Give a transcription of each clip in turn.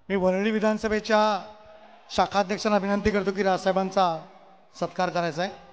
मी वरळी विधानसभेच्या शाखाध्यक्षांना विनंती करतो की राजसाहेबांचा सत्कार करायचा आहे.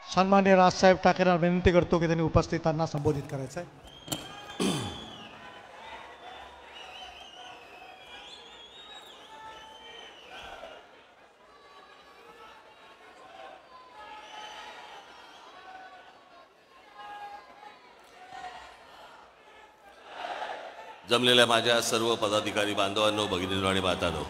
सन्माननीय राजसाहेब ठाकरेंना विनंती करतो की त्यांनी उपस्थितांना संबोधित करायचं आहे. जमलेल्या माझ्या सर्व पदाधिकारी बांधवांनो, भगिनींनो आणि मातांनो,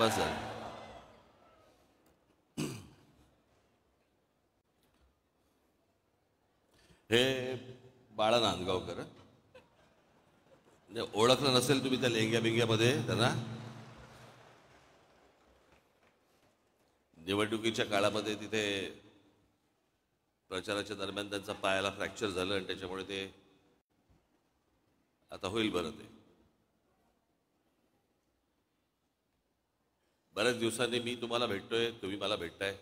सर हे बाळा नांदगावकर, म्हणजे ओळखलं नसेल तुम्ही त्या लेंग्या बिंग्यामध्ये त्यांना. निवडणुकीच्या काळामध्ये तिथे प्रचाराच्या दरम्यान त्यांचा पायाला फ्रॅक्चर झालं आणि त्याच्यामुळे ते आता होईल बरं. ते बऱ्याच दिवसांनी मी तुम्हाला भेटतोय, तुम्ही मला भेटताय.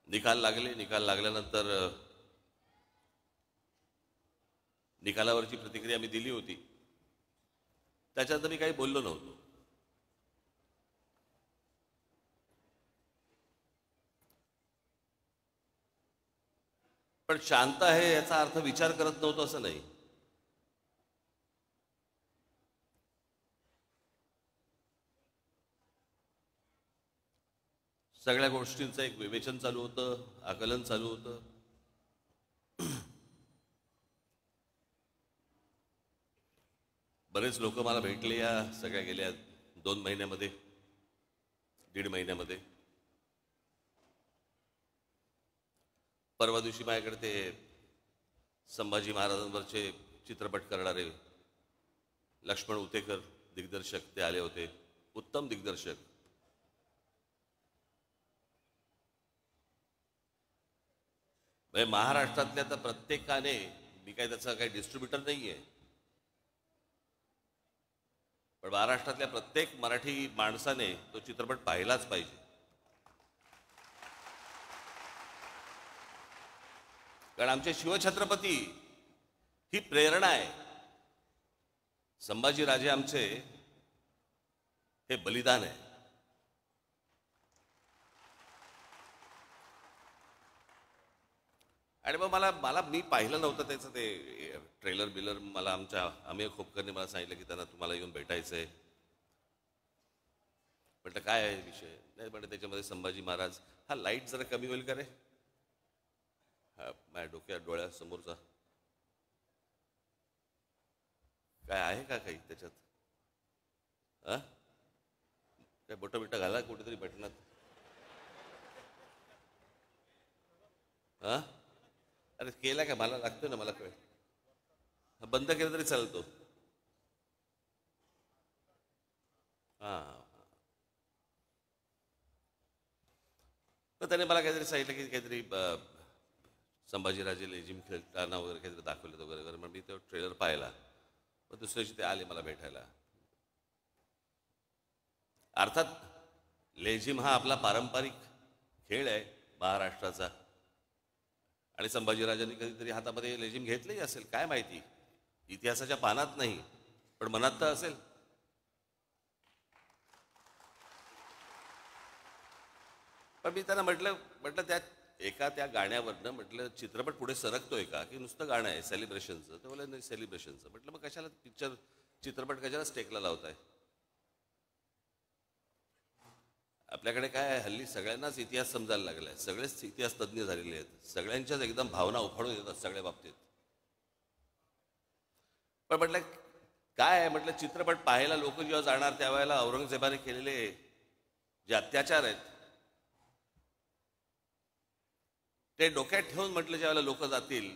निकाल लागले. निकाल लागल्यानंतर निकालावरची प्रतिक्रिया मी दिली होती. त्याच्यानंतर मी काही बोललो नव्हतो. पण शांत आहे याचा अर्थ विचार करत नव्हतो असं नाही. सगळ्या गोष्टींचं एक विवेचन चालू होतं, आकलन चालू होतं. बरेच लोक मला भेटले या सगळ्या गेल्या 2 महिन्यामध्ये, 1.5 महिन्यामध्ये. परवा दिवशी माझ्याकडे ते संभाजी महाराजांवरचे चित्रपट करणारे लक्ष्मण उतेकर दिग्दर्शक ते आले होते. उत्तम दिग्दर्शक. म्हणजे महाराष्ट्रातल्या तर प्रत्येकाने, मी काही त्याचा काही डिस्ट्रीब्युटर नाही आहे, पण महाराष्ट्रातल्या प्रत्येक मराठी माणसाने तो चित्रपट पाहिलाच पाहिजे. कारण आमचे शिवछत्रपती ही प्रेरणा आहे. संभाजीराजे आमचे हे बलिदान आहे. आणि मग मला मी पाहिलं नव्हतं त्याचं ते ट्रेलर बिलर. मला आमच्या अमेय खोपकरने मला सांगितलं की त्यांना तुम्हाला येऊन भेटायचं आहे. म्हटलं काय आहे विषय? नाही म्हटलं त्याच्यामध्ये संभाजी महाराज. हा लाईट जरा कमी होईल का रे? हा माझ्या डोळ्यासमोरचा काय आहे का काही त्याच्यात? काय बोटं बिटं घाला कुठेतरी बटनात. अरे केला का? मला लागतो ना, मला कळ. बंद केलं तरी चालतो. तर त्याने मला काहीतरी सांगितलं की काहीतरी संभाजीराजे लेझिम खेळताना वगैरे काहीतरी दाखवलं वगैरे. मग मी तो ट्रेलर पाहिला. मग दुसऱ्या दिवशी ते आले मला भेटायला. अर्थात लेझिम हा आपला पारंपरिक खेळ आहे महाराष्ट्राचा. आणि संभाजीराजांनी कधीतरी हातामध्ये लेझिम घेतलंही असेल, काय माहिती. इतिहासाच्या पानात नाही, पण मनात तर असेल. पण मी त्यांना म्हटलं त्या गाण्यावरनं म्हटलं चित्रपट पुढे सरकतोय का, की नुसतं गाणं आहे सेलिब्रेशनचं? तर बोला नाही, सेलिब्रेशनचं. म्हटलं मग कशाला चित्रपट कशाला स्टेकला लावताय? आपल्याकडे काय आहे, हल्ली सगळ्यांनाच इतिहास समजायला लागलाय, सगळेच इतिहास तज्ज्ञ झालेले आहेत, सगळ्यांच्याच एकदम भावना उफाळून येतात सगळ्या बाबतीत. पण म्हटलं काय आहे, म्हटलं चित्रपट पाहायला लोक जेव्हा जाणार त्यावेळेला औरंगजेबाने केलेले जे अत्याचार आहेत ते डोक्यात ठेवून म्हटलं ज्यावेळेला लोक जातील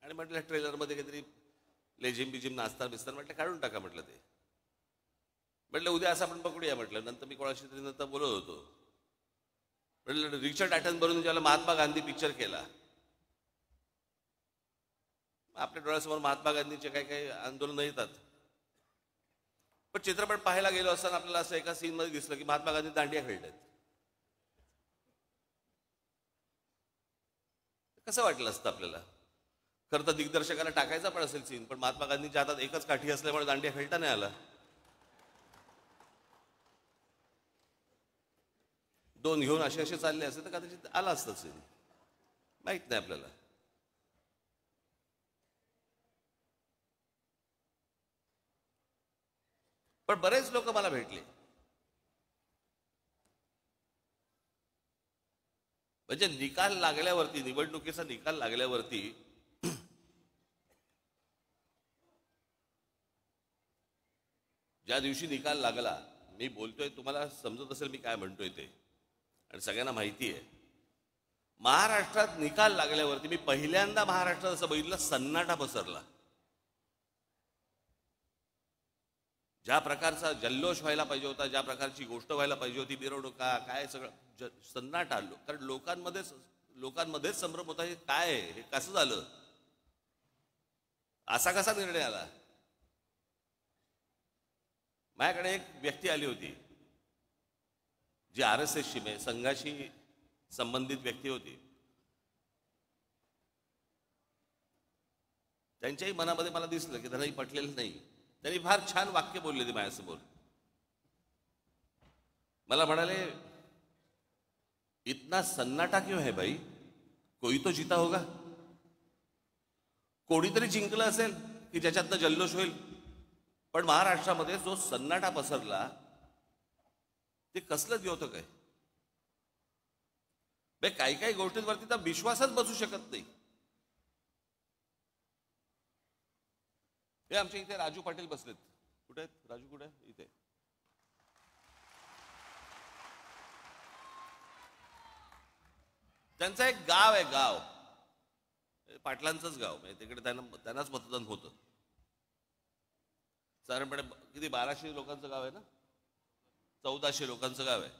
आणि म्हटलं ट्रेलरमध्ये काहीतरी लेझिम बिजिम नाचता बिस्तार म्हटलं काढून टाका म्हटलं ते. म्हटलं उद्या असं आपण पकडूया म्हटलं. नंतर मी कोणाशी तरी नंतर बोलत होतो, म्हटलं रिचर्ड ॲटनबरोबर ज्याला महात्मा गांधी पिक्चर केला, आपल्या डोळ्यासमोर महात्मा गांधीचे काही काही आंदोलनं येतात, पण चित्रपट पाहायला गेलो असताना आपल्याला असं एका सीन मध्ये दिसलं की महात्मा गांधी दांडिया खेळतात. कसं वाटलं असतं आपल्याला? खरं तर दिग्दर्शकाला टाकायचा पण असेल सीन, पण महात्मा गांधींच्या हातात एकच काठी असल्यामुळे दांडिया खेळता नाही आला. दोन घेऊन असे असे चालले असते तर कदाचित आला असतं सीन, माहित नाही आपल्याला. पण बरेच लोक मला भेटले, म्हणजे निकाल लागल्यावरती, निवडणुकीचा निकाल लागल्यावरती ज्या दिवशी निकाल लागला, मी बोलतोय तुम्हाला समजत असेल मी काय म्हणतोय ते, आणि सगळ्यांना माहिती आहे, महाराष्ट्रात निकाल लागल्यावरती मी पहिल्यांदा महाराष्ट्रात असं बघितलं सन्नाटा पसरला. ज्या प्रकारचा जल्लोष व्हायला पाहिजे होता, ज्या प्रकारची गोष्ट व्हायला पाहिजे होती, मिरवणुका काय सगळं सन्नाट आलो, कारण लोकांमध्येच संभ्रम होता. हे काय आहे, हे कसं झालं, असा कसा निर्णय आला. माझ्याकडे एक व्यक्ती आली होती जी RSSची म्हणजे संघाशी संबंधित व्यक्ती होती. त्यांच्याही मनामध्ये मला दिसलं की त्यांनाही पटलेलं नाही. त्यांनी फार छान वाक्य बोलले ते माझ्यासमोर. मला म्हणाले, इतना सन्नाटा क्यों है भाई, कोई तो जीता होगा, कोणीतरी जिंकलं असेल की ज्याच्यातनं जल्लोष होईल. पण महाराष्ट्रामध्ये जो सन्नाटा पसरला ते कसलं द्योतक आहे. काही काही गोष्टींवरती तर विश्वासच बसू शकत नाही. हे आमच्या इथे राजू पाटील बसलेत. कुठे आहेत राजू? कुठे? इथे. त्यांचं एक गाव आहे, गाव पाटलांचंच गाव, म्हणजे तिकडे त्यांनाच मतदान होतं. साधारणपणे किती 1200 लोकांचं गाव आहे ना, 1400 लोकांचं गाव आहे.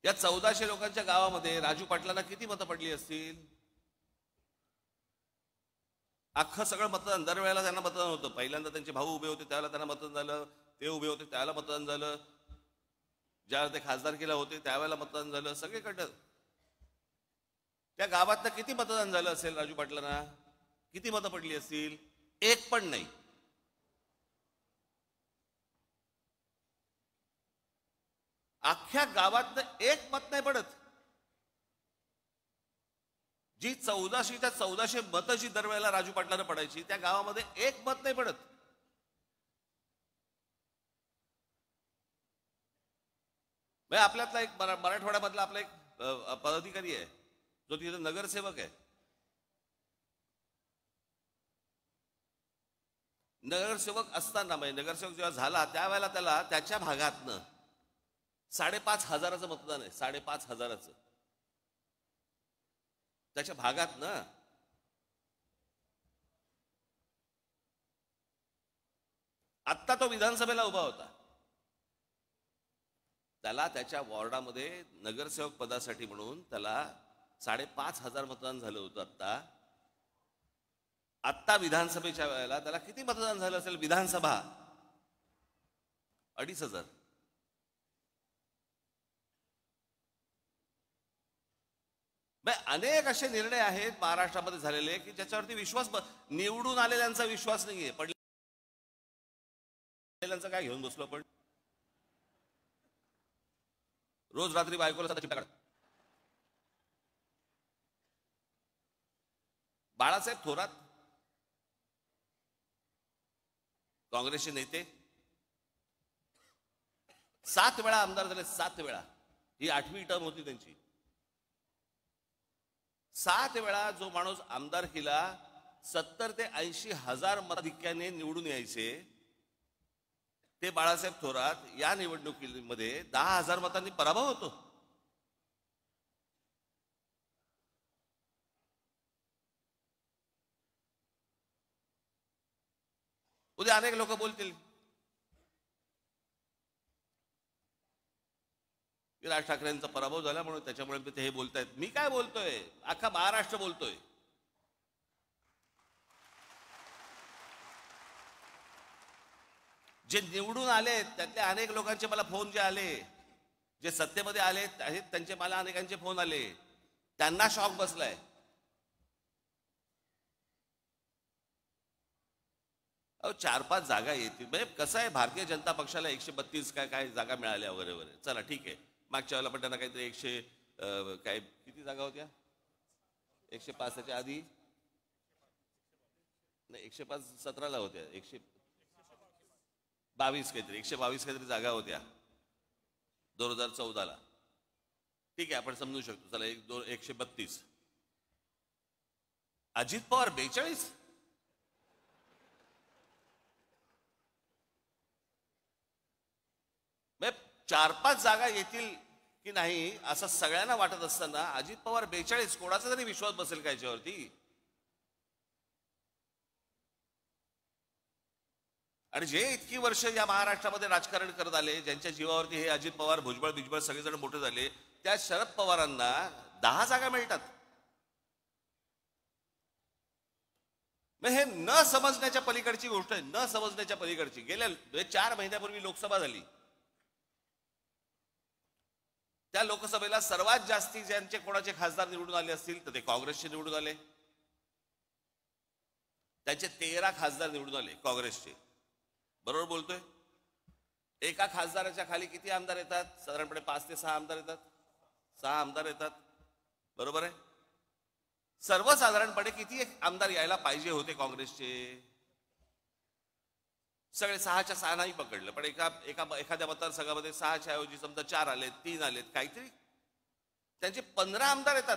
या 1400 लोकांच्या गावामध्ये राजू पाटलांना किती मतं पडली असतील? अख्खं सगळं मतदान, दरवेळेला त्यांना मतदान होतं. पहिल्यांदा त्यांचे भाऊ उभे होते त्यावेळेला त्यांना मतदान झालं, ते उभे होते त्यावेळेला मतदान झालं, ज्यावेळेला ते खासदारकीला होते त्यावेळेला मतदान झालं, सगळीकडं. त्या गावातनं किती मतदान झालं असेल राजू पाटलांना? किती मतं पडली असतील? एक पण नाही. अख्ख्या गावातनं एक मत नाही पडत. जी 1400च्या 1400 मतं जी दरवेळेला राजू पाटलांना पडायची, त्या गावामध्ये एक मत नाही पडत. आपल्यातला एक मराठवाड्यामधला आपला एक पदाधिकारी आहे जो तिथे नगरसेवक आहे. नगरसेवक असताना, म्हणजे नगरसेवक जेव्हा झाला त्यावेळेला त्याला त्याच्या भागातनं 5,500 मतदान आहे. 5,500 त्याच्या भागातनं. आत्ता तो विधानसभेला उभा होता, त्याला त्याच्या वॉर्डामध्ये नगरसेवक पदासाठी म्हणून त्याला 5,500 मतदान झालं होतं. आत्ता विधानसभेच्या वेळेला त्याला किती मतदान झालं असेल? विधानसभा 2,500. अनेक असे निर्णय आहेत महाराष्ट्रामध्ये झालेले की ज्याच्यावरती विश्वास, निवडून आलेल्यांचा विश्वास नाहीये. पडलेल्यांचा काय घेऊन बसलो आपण? रोज रात्री बायकोला चिट्टा काढ. बाळासाहेब थोरात काँग्रेसचे नेते, 7 वेळा आमदार झाले, 7 वेळा. ही 8वी टर्म होती त्यांची. 7 वेळा जो माणूस आमदार केला, 70 ते 80 हजार मताधिक्याने निवडून यायचे, ते बाळासाहेब थोरात या निवडणुकीमध्ये 10,000 मतांनी पराभव होतो. उद्या अनेक लोक बोलतील की राज ठाकरेंचा पराभव झाला म्हणून त्याच्यामुळे ते हे बोलतायत. मी काय बोलतोय, अख्खा महाराष्ट्र बोलतोय. जे निवडून आले त्यातल्या अनेक लोकांचे मला फोन जे आले, जे सत्तेमध्ये आले आहेत त्यांचे मला अनेकांचे फोन आले, त्यांना शॉक बसलाय. अहो 4-5 जागा येतील म्हणजे कसं आहे, भारतीय जनता पक्षाला 132 काय जागा मिळाल्या वगैरे वगैरे, चला ठीक आहे. मागच्या वेळेला पण त्यांना काहीतरी 100 काय किती जागा होत्या, 105 च्या आधी नाही, 105 17ला होत्या, 122 काहीतरी 122 काहीतरी जागा होत्या 2014ला. ठीक आहे, आपण समजू शकतो. चला 132. अजित पवार 42. म्हणजे 4-5 जागा येतील की नाही असं सगळ्यांना वाटत असताना अजित पवार 42, कोणाचा तरी विश्वास बसेल का याच्यावरती? आणि जे इतकी वर्ष या महाराष्ट्रामध्ये राजकारण करत आले, ज्यांच्या जीवावरती हे अजित पवार, भुजबळ बिजबळ सगळेजण मोठे झाले, त्या शरद पवारांना 10 जागा मिळतात. हे न समजण्याच्या पलीकडची गोष्ट आहे, न समजण्याच्या पलीकडची. गेल्या 4 महिन्यापूर्वी लोकसभा झाली. त्या लोकसभेला सर्वात जास्ती ज्यांचे कोणाचे खासदार निवडून आले असतील तर ते काँग्रेसचे निवडून आले. त्यांचे 13 खासदार निवडून आले काँग्रेसचे. बरोबर बोलतोय? एका खासदाराच्या खाली किती आमदार येतात? साधारणपणे 5 ते 6 आमदार येतात. 6 आमदार येतात, बरोबर आहे. सर्वसाधारणपणे किती आमदार यायला पाहिजे होते काँग्रेसचे? सगळे 6च्या 6 नाही पकडलं, पण एखाद्या मतदारसंघामध्ये 6च्या ऐवजी समजा 4 आलेत, 3 आलेत, काहीतरी त्यांचे 15 आमदार येतात.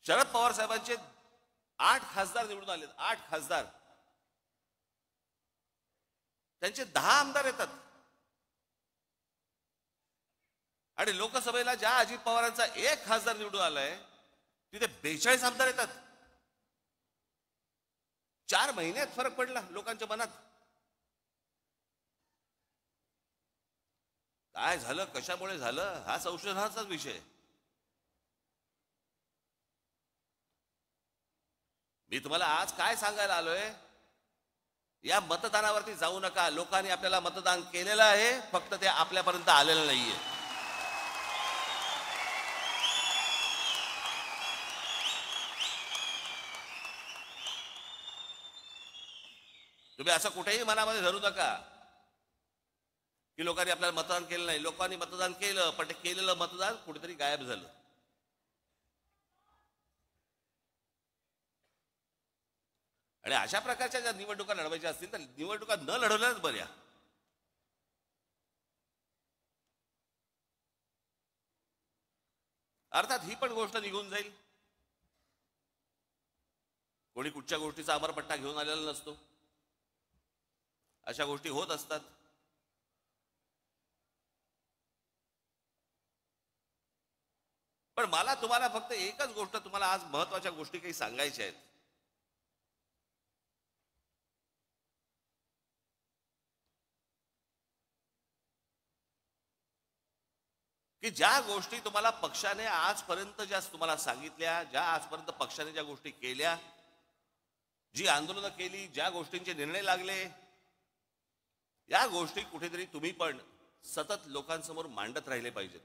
शरद पवार साहेबांचे 8 खासदार निवडून आलेत, 8 खासदार. त्यांचे 10 आमदार येतात. आणि लोकसभेला ज्या अजित पवारांचा 1 खासदार निवडून आलाय तिथे 42 आमदार येतात. 4 महिन्यात फरक पडला लोकांच्या मनात. काय झालं, कशामुळे झालं, हा संशोधनाचाच विषय. मी तुम्हाला आज काय सांगायला आलोय, या मतदानावरती जाऊ नका. लोकांनी आपल्याला मतदान केलेलं आहे, फक्त ते आपल्यापर्यंत आलेलं नाहीये. तुम्ही असं कुठेही मनामध्ये धरू नका की लोकांनी आपल्याला मतदान केलं नाही. लोकांनी मतदान केलं, पण ते केलेलं मतदान कुठेतरी गायब झालं. आणि अशा प्रकारच्या ज्या निवडणुका लढवायच्या असतील तर निवडणुका न लढवल्याच बऱ्या. अर्थात ही पण गोष्ट निघून जाईल. कोणी कुठच्या गोष्टीचा अमरपट्टा घेऊन आलेला नसतो. अशा गोष्टी होत असतात. पण मला तुम्हाला फक्त एकच गोष्ट, तुम्हाला आज महत्वाच्या गोष्टी काही सांगायच्या आहेत. की ज्या गोष्टी तुम्हाला पक्षाने आजपर्यंत ज्या तुम्हाला सांगितल्या, ज्या आजपर्यंत पक्षाने ज्या गोष्टी केल्या, जी आंदोलनं केली, ज्या गोष्टींचे निर्णय लागले, या गोष्टी कुठेतरी तुम्ही पण सतत लोकांसमोर मांडत राहिले पाहिजेत.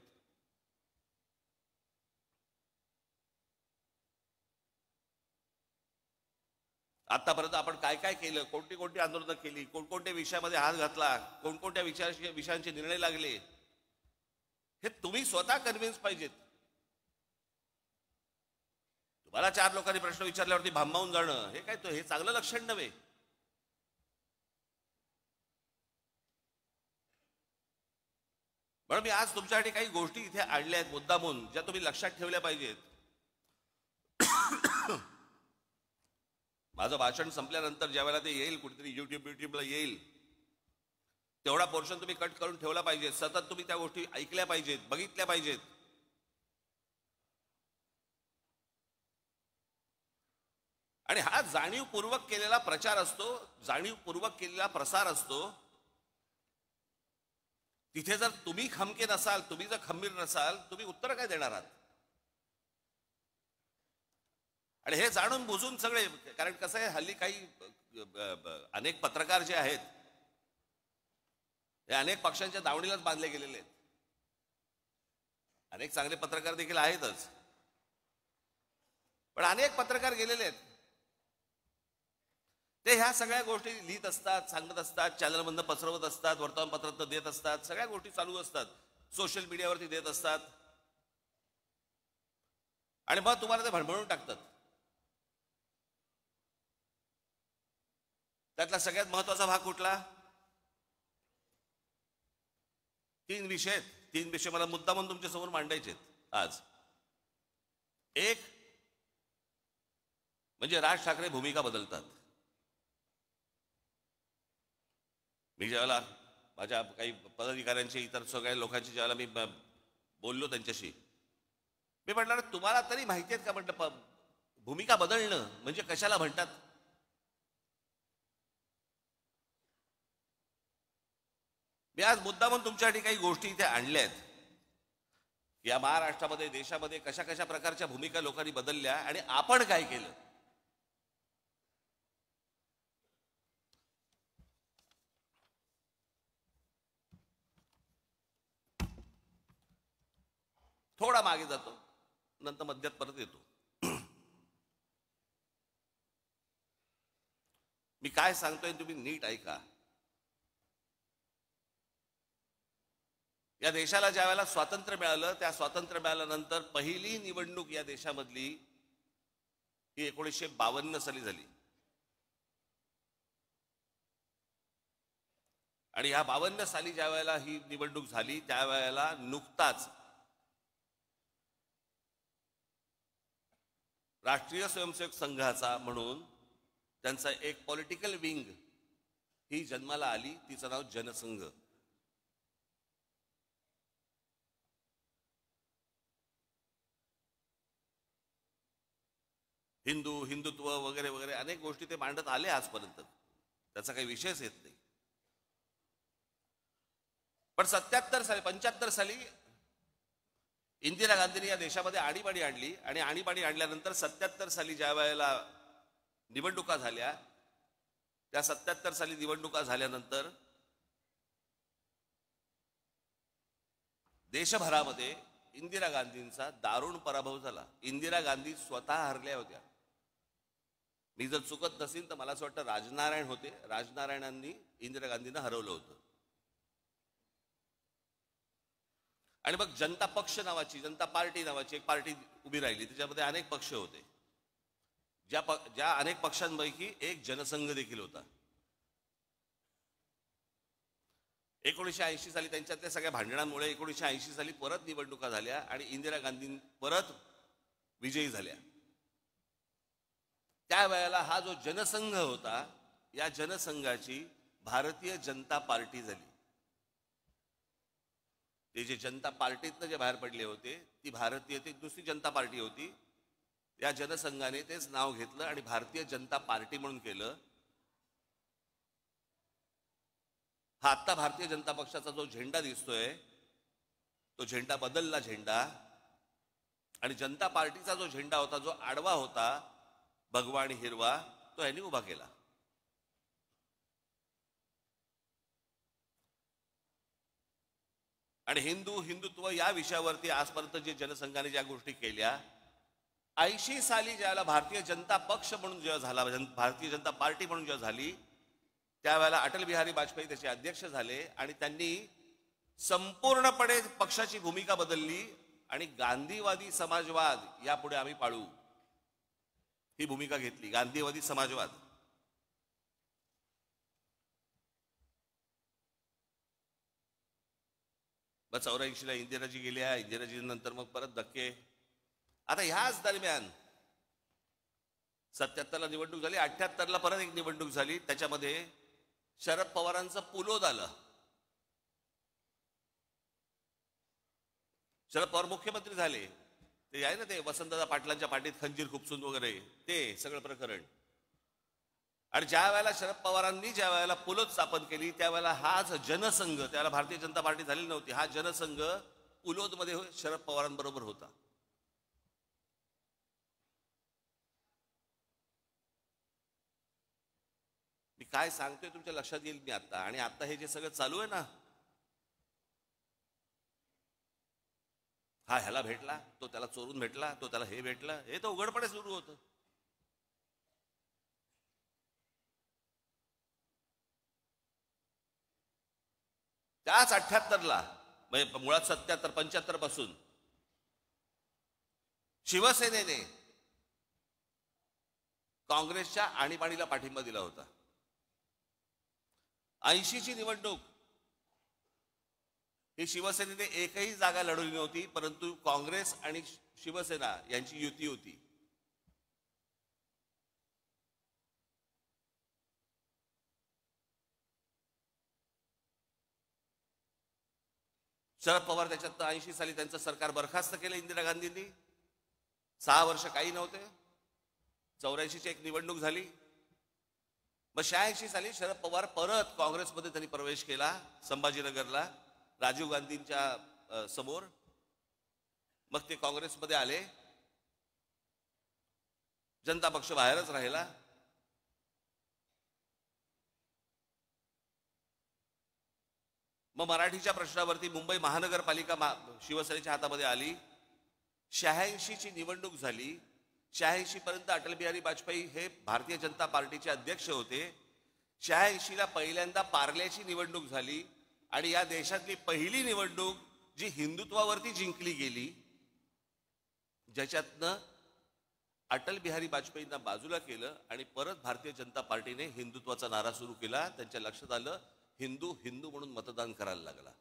आतापर्यंत आपण काय काय केलं, कोणती कोणती आंदोलनं केली, कोणकोणत्या विषयामध्ये हात घातला, कोणकोणत्या विषयांचे निर्णय लागले, हे तुम्ही स्वतः कन्व्हिन्स पाहिजेत. तुम्हाला 4 लोकांनी प्रश्न विचारल्यावरती भांबावून जाणं हे काय, हे चांगलं लक्षण नव्हे. म्हणून मी आज तुमच्यासाठी काही गोष्टी इथे आणल्या आहेत मुद्दामून, ज्या तुम्ही लक्षात ठेवल्या पाहिजेत. माझं भाषण संपल्यानंतर ज्या वेळेला ते येईल, कुठेतरी युट्यूबला येईल, तेवढा पोर्शन तुम्ही कट करून ठेवला पाहिजे. सतत तुम्ही त्या गोष्टी ऐकल्या पाहिजेत, बघितल्या पाहिजेत. आणि हा जाणीवपूर्वक केलेला प्रचार असतो, जाणीवपूर्वक केलेला प्रसार असतो. तिथे जर तुम्ही खमके नसाल, तुम्ही जर खंबीर नसाल, तुम्ही उत्तर काय देणार आहात? आणि हे जाणून बुजून सगळे, कारण कसं आहे, हल्ली काही अनेक पत्रकार जे आहेत हे अनेक पक्षांच्या दावणीलाच बांधले गेलेले आहेत. अनेक चांगले पत्रकार देखील आहेतच, पण अनेक पत्रकार गेलेले आहेत. ते ह्या सगळ्या गोष्टी लिहित असतात, सांगत असतात, चॅनलमधनं पसरवत असतात, वर्तमानपत्रात देत असतात, सगळ्या गोष्टी चालू असतात, सोशल मीडियावरती देत असतात. आणि मग तुम्हाला ते भणभणून टाकतात. त्यातला सगळ्यात महत्वाचा भाग कुठला? 3 विषय मला मुद्दा म्हणून तुमच्या समोर मांडायचे आज. एक म्हणजे राज ठाकरे भूमिका बदलतात. मी ज्यावेळेला माझ्या काही पदाधिकाऱ्यांची, इतर सगळ्या लोकांची ज्यावेळेला मी बोललो त्यांच्याशी, मी म्हटलं तुम्हाला तरी माहिती आहेत का, म्हटलं भूमिका बदलणं म्हणजे कशाला म्हणतात? मी आज मुद्दा म्हणून तुमच्यासाठी काही गोष्टी इथे आणल्या आहेत. या महाराष्ट्रामध्ये, देशामध्ये कशा कशा प्रकारच्या भूमिका लोकांनी बदलल्या आणि आपण काय केलं. थोडा मागे जातो, नंतर मध्यात परत येतो. मी काय सांगतोय तुम्ही नीट ऐका. या देशाला ज्या वेळेला स्वातंत्र्य मिळालं, त्या स्वातंत्र्य मिळाल्यानंतर पहिली निवडणूक या देशामधली ही 1952 साली झाली. आणि ह्या 52 साली ज्या वेळेला ही निवडणूक झाली, त्यावेळेला नुकताच राष्ट्रीय स्वयंसेवक संघाचा म्हणून त्यांचा एक पॉलिटिकल विंग ही जन्माला आली. तिचं नाव जनसंघ. हिंदुत्व वगैरे वगैरे अनेक गोष्टी ते मांडत आले आजपर्यंत, त्याचा काही विषयच येत नाही. पण 75 साली इंदिरा गांधींनी या देशामध्ये आणीबाणी आणली. आणि आणीबाणी आणल्यानंतर 77 साली ज्या वेळेला निवडणुका झाल्या, त्या 77 साली निवडणुका झाल्यानंतर देशभरामध्ये इंदिरा गांधींचा दारुण पराभव झाला. इंदिरा गांधी स्वतः हरल्या होत्या. मी जर चुकत नसेल तर मला असं वाटतं राजनारायण होते, राजनारायणांनी इंदिरा गांधींना हरवलं होतं. आणि मग जनता पक्ष नावाची, जनता पार्टी नावाची एक पार्टी उभी राहिली. त्याच्यामध्ये अनेक पक्ष होते. ज्या अनेक पक्षांपैकी एक जनसंघ देखील होता. 1980 साली त्यांच्यातल्या सगळ्या भांडणांमुळे 1980 साली परत निवडणुका झाल्या आणि इंदिरा गांधी परत विजयी झाल्या. त्यावेळेला हा जो जनसंघ होता, या जनसंघाची भारतीय जनता पार्टी झाली. ते जे जनता पार्टीतनं जे बाहेर पडले होते, ती भारतीय, ती दुसरी जनता पार्टी होती. या जनसंघाने तेच नाव घेतलं आणि भारतीय जनता पार्टी म्हणून केलं. हा आत्ता भारतीय जनता पक्षाचा जो झेंडा दिसतोय, तो झेंडा बदलला झेंडा. आणि जनता पार्टीचा जो झेंडा होता, जो आडवा होता, भगवा आणि हिरवा, तो यांनी उभा केला. आणि हिंदुत्व या विषयावरती आजपर्यंत जे जनसंघाने ज्या गोष्टी केल्या, 80 साली ज्याला भारतीय जनता पक्ष म्हणून जेव्हा झाला, भारतीय जनता पार्टी म्हणून जेव्हा झाली, त्यावेळेला अटल बिहारी वाजपेयी त्याचे अध्यक्ष झाले. आणि त्यांनी संपूर्णपणे पक्षाची भूमिका बदलली आणि गांधीवादी समाजवाद यापुढे आम्ही पाळू, ही भूमिका घेतली, गांधीवादी समाजवाद. मग 84ला इंदिराजी गेल्या, इंदिराजी नंतर मग परत धक्के. आता ह्याच दरम्यान 77ला निवडणूक झाली, 78ला परत एक निवडणूक झाली, त्याच्यामध्ये शरद पवारांचं पुलोद आलं. शरद पवार मुख्यमंत्री झाले. ते आहे ना ते वसंतदादा पाटलांच्या पाठीत खंजीर खुपसून वगैरे ते सगळं प्रकरण. आणि ज्या वेळेला शरद पवारांनी ज्या वेळेला पुलोद स्थापन केली त्यावेळेला हाच जनसंघ, त्यावेळेला भारतीय जनता पार्टी झालेली नव्हती, हा जनसंघ पुलोदमध्ये शरद पवारांबरोबर होता. मी काय सांगतोय तुमच्या लक्षात येईल मी आता. आणि आता हे जे सगळं चालू आहे ना, हा ह्याला भेटला, तो त्याला चोरून भेटला, तो त्याला हे भेटला, हे तर उघडपणे सुरू होतं. त्याच 78ला म्हणजे मुळात 77-75 पासून शिवसेनेने काँग्रेसच्या आणीबाणीला पाठिंबा दिला होता. 80ची निवडणूक ही शिवसेनेने एकही जागा लढवली नव्हती, परंतु काँग्रेस आणि शिवसेना यांची युती होती. शरद पवार त्याच्यात 80 साली त्यांचं सरकार बरखास्त केलं इंदिरा गांधींनी. 6 वर्ष काही नव्हते. 84ची एक निवडणूक झाली. मग 86 साली शरद पवार परत काँग्रेसमध्ये त्यांनी प्रवेश केला, संभाजीनगरला राजीव गांधींच्या समोर. मग ते काँग्रेसमध्ये आले. जनता पक्ष बाहेरच राहिला. मग मराठीच्या प्रश्नावरती मुंबई महानगरपालिका शिवसेनेच्या हातामध्ये आली. 86ची निवडणूक झाली. 86 पर्यंत अटल बिहारी वाजपेयी हे भारतीय जनता पार्टीचे अध्यक्ष होते. 86ला पहिल्यांदा पार्ल्याची निवडणूक झाली आणि या देशातली पहिली निवडणूक जी हिंदुत्वावरती जिंकली गेली, ज्याच्यातनं अटल बिहारी वाजपेयींना बाजूला केलं आणि परत भारतीय जनता पार्टीने हिंदुत्वाचा नारा सुरू केला. त्यांच्या लक्षात आलं हिंदू हिंदू म्हणून मतदान करायला लागला.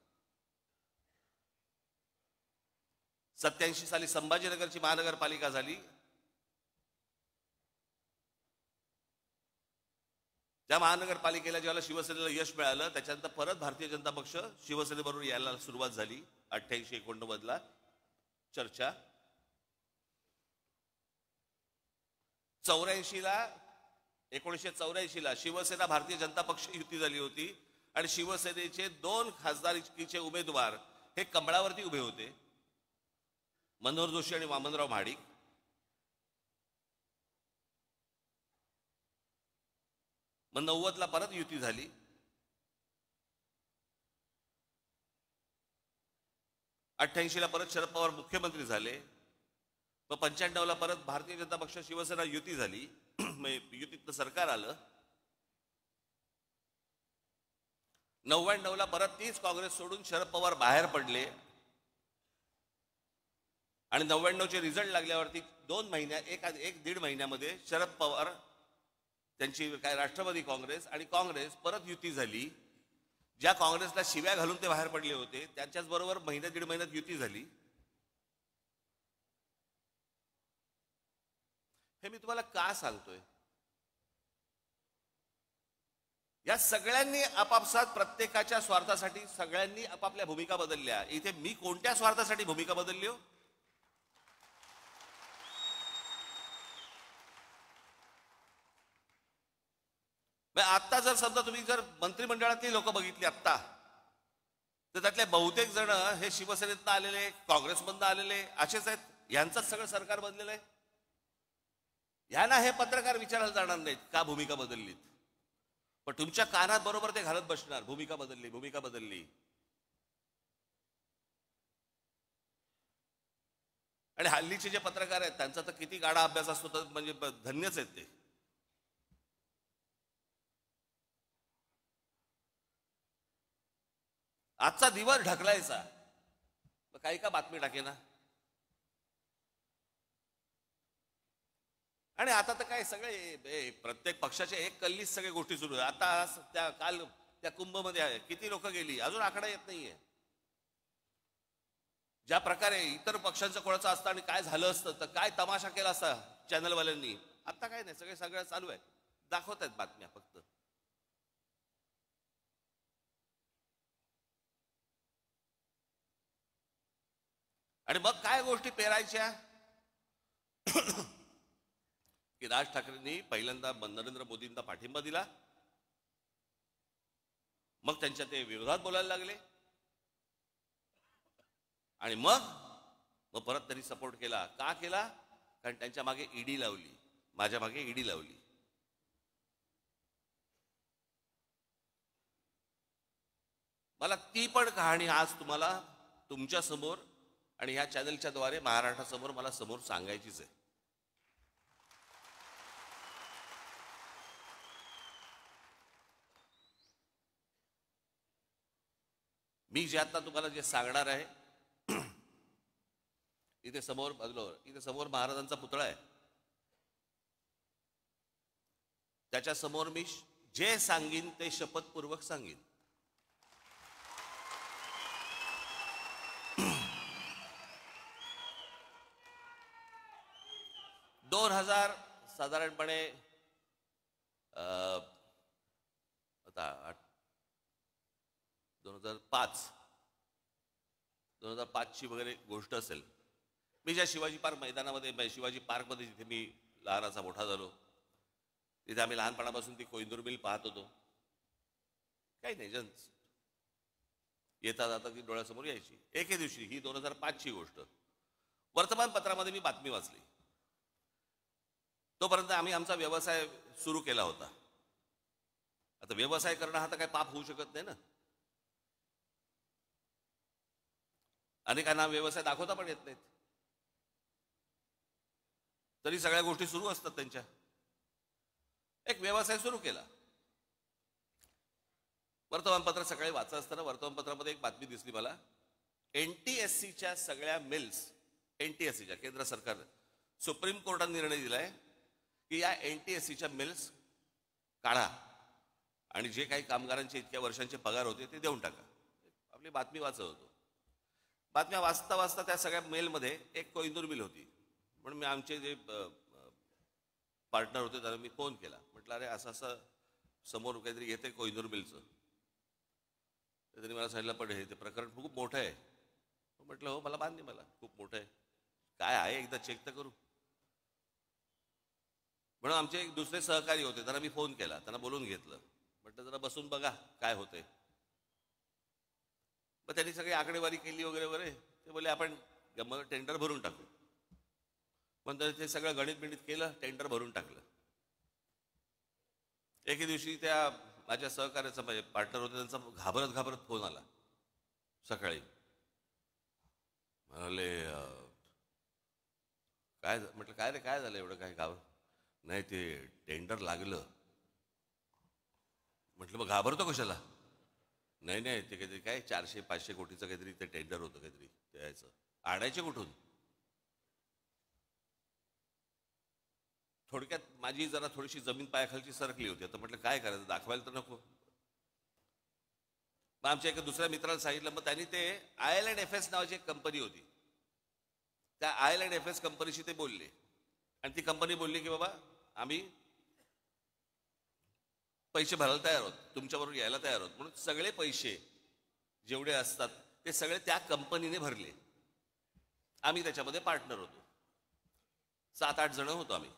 87 साली संभाजीनगरची महानगरपालिका झाली. त्या महानगरपालिकेला ज्यावेळेला शिवसेनेला यश मिळालं त्याच्यानंतर परत भारतीय जनता पक्ष शिवसेनेबरोबर यायला सुरुवात झाली. 88-89ला चर्चा. 1984ला शिवसेना भारतीय जनता पक्ष युती झाली होती आणि शिवसेनेचे 2 खासदारकीचे उमेदवार हे कमळावरती उभे होते, मनोहर जोशी आणि वामनराव महाडिक. मग 90ला परत युती झाली. 88ला परत शरद पवार मुख्यमंत्री झाले. मग 95ला परत भारतीय जनता पक्ष शिवसेना युती झाली. युतीतलं सरकार आलं. 99ला परत तीच काँग्रेस सोडून शरद पवार बाहेर पडले आणि 99चे रिझल्ट लागल्यावरती 2 महिन्यात एक दीड महिन्यामध्ये शरद पवार त्यांची काय राष्ट्रवादी काँग्रेस आणि काँग्रेस परत युती झाली. ज्या काँग्रेसला शिव्या घालून ते बाहेर पडले होते त्यांच्याच बरोबर दीड महिन्यात युती झाली. हे मी तुम्हाला का सांगतोय? या सगळ्यांनी आपापसात प्रत्येकाच्या स्वार्थासाठी सगळ्यांनी आपापल्या भूमिका बदलल्या. इथे मी कोणत्या स्वार्थासाठी भूमिका बदलली हो? आता जर समजा तुम्ही जर मंत्रिमंडळातली लोक बघितली आत्ता, तर त्यातले बहुतेक जण हे शिवसेनेतनं आलेले, काँग्रेसमधनं आलेले असेच आहेत. यांचंच सगळं सरकार बनलेलं आहे. यांना हे पत्रकार विचारायला जाणार नाहीत का भूमिका बदललीत, पण तुमच्या कानात बरोबर ते घालत बसणार भूमिका बदलली, भूमिका बदलली. आणि हल्लीचे जे पत्रकार आहेत त्यांचा तर किती गाढा अभ्यास असतो, तर म्हणजे धन्यच आहेत ते. आजचा दिवस ढकलायचा, काही का बातमी टाके ना. आणि आता तर काय सगळे प्रत्येक पक्षाच्या एक कल्लीच सगळ्या गोष्टी सुरू आहेत. आता त्या काल त्या कुंभमध्ये आहे किती लोक गेली अजून आकडा येत नाहीये. ज्या प्रकारे इतर पक्षांचं कोणाचं असतं आणि काय झालं असतं तर काय तमाशा केला असता चॅनलवाल्यांनी, आता काय नाही, सगळं चालू आहे, दाखवत आहेत बातम्या फक्त. आणि मग काय गोष्टी पेरायच्या की राज ठाकरेंनी पहिल्यांदा नरेंद्र मोदींना पाठिंबा दिला, मग त्यांच्या ते विरोधात बोलायला लागले आणि मग परत त्यांनी सपोर्ट केला. का केला? कारण त्यांच्या मागे ईडी लावली, माझ्या मागे ईडी लावली. मला ती पण कहाणी आज तुम्हाला तुमच्या समोर आणि ह्या चॅनलच्या द्वारे महाराष्ट्रासमोर मला समोर सांगायचीच आहे. मी जे आता तुम्हाला जे सांगणार आहे, इथे समोर बघलो, इथे समोर महाराजांचा पुतळा आहे, त्याच्या समोर मी जे सांगीन ते शपथपूर्वक सांगीन. साधारणपणे आता 2005 ची वगैरे गोष्ट असेल. मी ज्या शिवाजी पार्क मैदानामध्ये, शिवाजी पार्कमध्ये जिथे मी लहानाचा मोठा झालो, तिथे आम्ही लहानपणापासून ती कोइंदूर मिल पाहत होतो. काही नाही, जन्स येता जाता ती डोळ्यासमोर यायची. एके दिवशी, ही 2005 ची गोष्ट, वर्तमानपत्रामध्ये मी बातमी वाचली. तोपर्यंत आम्ही आमचा व्यवसाय सुरू केला होता. आता व्यवसाय करणं हा तर काही पाप होऊ शकत नाही ना. अनेकांना व्यवसाय दाखवता पण येत नाहीत, तरी सगळ्या गोष्टी सुरू असतात त्यांच्या. एक व्यवसाय सुरू केला. वर्तमानपत्र सकाळी वाचत असताना वर्तमानपत्रामध्ये एक बातमी दिसली मला. NTSCच्या सगळ्या मिल्स, NTSCच्या केंद्र सरकार सुप्रीम कोर्टाने निर्णय दिलाय की या NTSCच्या मिल्स काढा आणि जे काही कामगारांचे इतक्या वर्षांचे पगार होते ते देऊन टाका. आपली बातमी वाचत होतो. बातम्या वाचता वाचता त्या सगळ्या मेलमध्ये एक कोइंदूर मिल होती. म्हणून मी आमचे जे पार्टनर होते त्यांना मी फोन केला. म्हटलं अरे असं असं समोर काहीतरी येते कोइंदूर मिलचं. त्यांनी मला सांगितलं पण हे ते प्रकरण खूप मोठं आहे. म्हटलं हो, मला मान्य, मला खूप मोठं आहे, काय आहे एकदा चेक तर करू. म्हणून आमचे एक दुसरे सहकारी होते, त्यांना मी फोन केला, त्यांना बोलून घेतलं. म्हटलं जरा बसून बघा काय होतंय. मग त्यांनी सगळी आकडेवारी केली वगैरे वगैरे. ते बोलले आपण टेंडर भरून टाकू. पण ते सगळं गणित बिणित केलं, टेंडर भरून टाकलं. एके दिवशी त्या माझ्या सहकार्याचा म्हणजे पार्टनर होते, त्यांचा घाबरत घाबरत फोन आला सकाळी. म्हणाले काय? म्हटलं काय रे, काय झालं एवढं, काय घाबर? नाही ते टेंडर लागलं. म्हटलं मग घाबरतो कशाला? नाही नाही, ते काहीतरी काय 400-500 कोटीचं काहीतरी ते टेंडर होतं, काहीतरी द्यायचं. आणायचे कुठून? थोडक्यात माझी जरा थोडीशी जमीन पायाखालची सरकली होती. आता म्हटलं काय करायचं, दाखवायला तर नको. मग आमच्या एका दुसऱ्या मित्राला सांगितलं. मग त्यांनी ते IL&FS नावाची एक कंपनी होती, त्या IL&FS कंपनीशी ते बोलले आणि ती कंपनी बोलली की बाबा आम्ही पैसे भरायला तयार आहोत, तुमच्याबरोबर यायला तयार आहोत. म्हणून सगळे पैसे जेवढे असतात ते सगळे त्या कंपनीने भरले. आम्ही त्याच्यामध्ये पार्टनर होतो, 7-8 जण होतो आम्ही.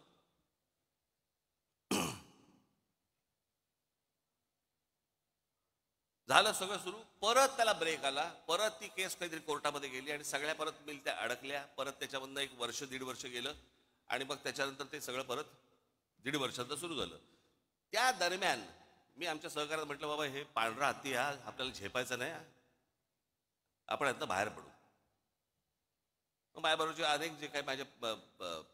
झालं सगळं सुरू. परत त्याला ब्रेक आला. परत ती केस काहीतरी कोर्टामध्ये गेली आणि सगळ्या परत मिल त्या अडकल्या. परत त्याच्यामधनं 1 वर्ष 1.5 वर्ष गेलं आणि मग त्याच्यानंतर ते सगळं परत 1.5 वर्षांचं सुरू झालं. त्या दरम्यान मी आमच्या सहकार्यात म्हटलं बाबा हे पांढरा हत्ती हा आपल्याला झेपायचा नाही, आपण यातनं बाहेर पडू. मग माझ्याबरोबरचे अनेक जे काही माझे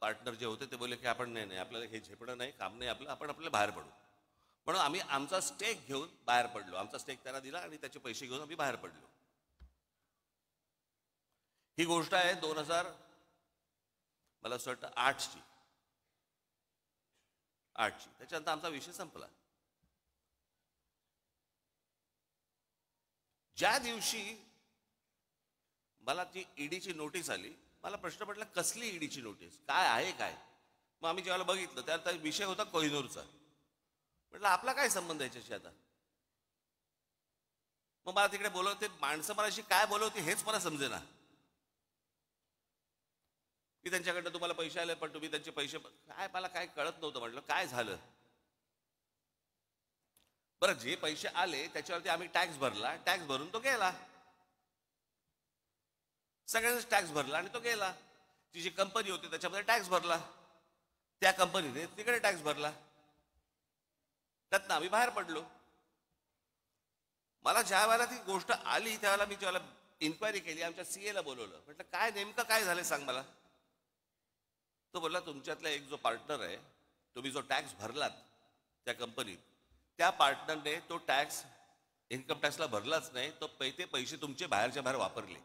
पार्टनर जे होते ते बोलले की आपण नाही नाही, आपल्याला हे झेपणं नाही, काम नाही आपलं, आपण आपल्याला बाहेर पडू. म्हणून आम्ही आमचा स्टेक घेऊन बाहेर पडलो. आमचा स्टेक त्यांना दिला आणि त्याचे पैसे घेऊन आम्ही बाहेर पडलो. ही गोष्ट आहे 2000 मला असं वाटतं 8ची. 8ची. त्याच्यानंतर आमचा विषय संपला. ज्या दिवशी मला ती ईडीची नोटीस आली, मला प्रश्न पडला कसली ईडीची नोटीस, काय आहे काय. मग आम्ही जेव्हा बघितलं त्यात विषय होता कोहिनूरचा. म्हटलं आपला काय संबंध याच्याशी आता. मग मला तिकडे बोलवते माणसं, मलाशी काय बोलवते हेच मला समजेना. की त्यांच्याकडनं तुम्हाला पैसे आले पण तुम्ही त्यांचे पैसे काय, मला काय कळत नव्हतं. म्हटलं काय झालं. बरं, जे पैसे आले त्याच्यावरती आम्ही टॅक्स भरला, टॅक्स भरून तो गेला. सगळ्यांनीच टॅक्स भरला आणि तो गेला. ती जी कंपनी होती त्याच्यामध्ये टॅक्स भरला, त्या कंपनीने तिकडे टॅक्स भरला, त्यातनं आम्ही बाहेर पडलो. मला ज्या वेळेला ती गोष्ट आली त्यावेळेला मी ज्यावेळेला इन्क्वायरी केली, आमच्या सीएला बोलवलं. म्हटलं काय नेमकं काय झालं सांग मला. तो बोलला तुमच्यातला एक जो पार्टनर आहे, तुम्ही जो टॅक्स भरलात त्या कंपनीत, त्या पार्टनरने तो टॅक्स इन्कम टॅक्सला भरलाच नाही, तो ते पैसे तुमचे बाहेरच्या बाहेर वापरले.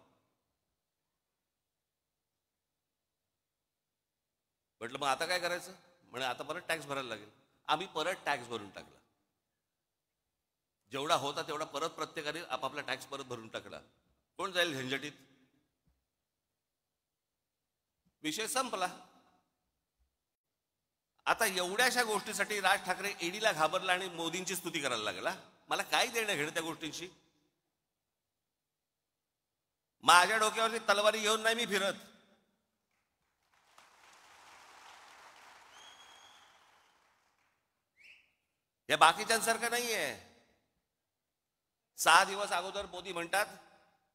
म्हटलं मग आता काय करायचं. म्हणे आता परत टॅक्स भरायला लागेल. आम्ही परत टॅक्स भरून टाकला, जेवढा होता तेवढा परत प्रत्येकाने आपापला टॅक्स परत भरून टाकला. कोण जाईल झंझटीत. विषय संपला. आता एवढ्याशा गोष्टीसाठी राज ठाकरे ईडीला घाबरला आणि मोदींची स्तुती करायला लागला. मला काय देणं घेणं त्या गोष्टींशी. माझ्या डोक्यावरती तलवारी घेऊन नाही मी फिरत. या बाकीच्यांसारखं नाहीये. 6 दिवस अगोदर मोदी म्हणतात